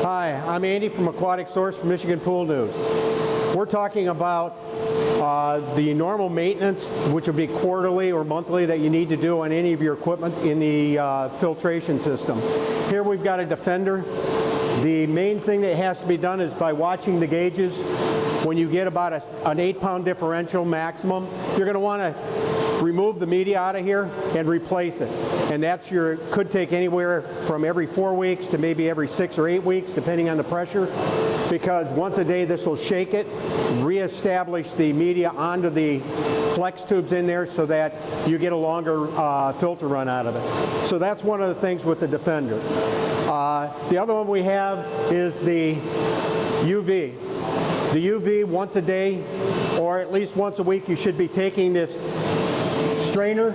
Hi, I'm Andy from Aquatic Source for Michigan Pool News. We're talking about the normal maintenance, which would be quarterly or monthly, that you need to do on any of your equipment in the filtration system. Here we've got a Defender. The main thing that has to be done is by watching the gauges. When you get about an 8-pound differential maximum, you're going to want to remove the media out of here and replace it. And that's could take anywhere from every 4 weeks to maybe every 6 or 8 weeks, depending on the pressure, because once a day this will shake it, reestablish the media onto the flex tubes in there so that you get a longer filter run out of it. So that's one of the things with the Defender. The other one we have is the UV. The UV, once a day or at least once a week, you should be taking this strainer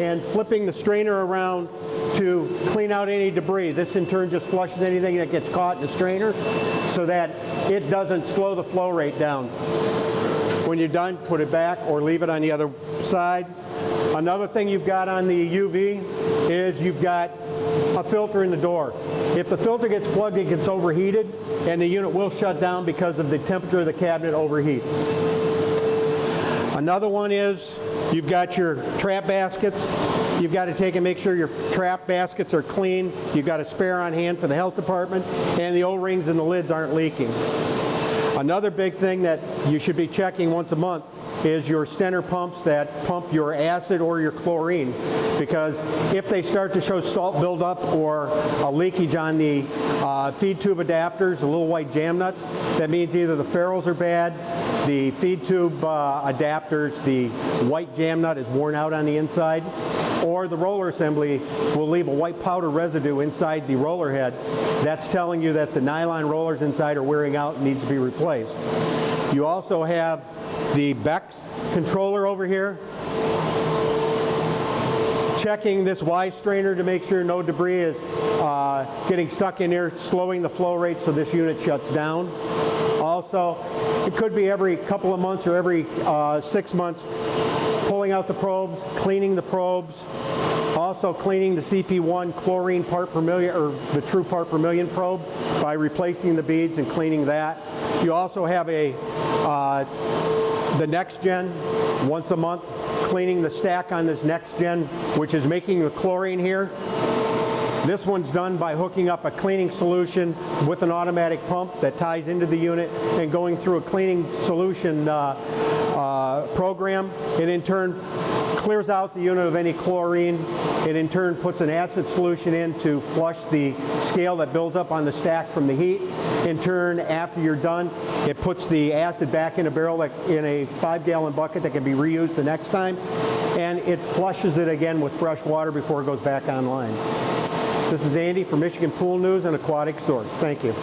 and flipping the strainer around to clean out any debris. This in turn just flushes anything that gets caught in the strainer so that it doesn't slow the flow rate down. When you're done, put it back or leave it on the other side. Another thing you've got on the UV is you've got a filter in the door. If the filter gets plugged, it gets overheated and the unit will shut down because of the temperature of the cabinet overheats. Another one is you've got your trap baskets. You've got to take and make sure your trap baskets are clean. You've got a spare on hand for the health department, and the O-rings and the lids aren't leaking. Another big thing that you should be checking once a month is your Stenner pumps that pump your acid or your chlorine, because if they start to show salt buildup or a leakage on the feed tube adapters, the little white jam nuts, that means either the ferrules are bad, the feed tube adapters, the white jam nut is worn out on the inside, or the roller assembly will leave a white powder residue inside the roller head. That's telling you that the nylon rollers inside are wearing out and needs to be replaced. You also have the Beck's controller over here. Checking this Y strainer to make sure no debris is getting stuck in there, slowing the flow rate so this unit shuts down. Also, it could be every couple of months or every 6 months, pulling out the probes, cleaning the probes, also cleaning the CP1 chlorine part per million, or the true part per million probe, by replacing the beads and cleaning that. You also have the next gen once a month, cleaning the stack on this next gen, which is making the chlorine here. This one's done by hooking up a cleaning solution with an automatic pump that ties into the unit and going through a cleaning solution program. It in turn clears out the unit of any chlorine. It in turn puts an acid solution in to flush the scale that builds up on the stack from the heat. In turn, after you're done, it puts the acid back in a barrel, like in a 5-gallon bucket that can be reused the next time, and it flushes it again with fresh water before it goes back online. This is Andy from Michigan Pool News and Aquatic Source. Thank you.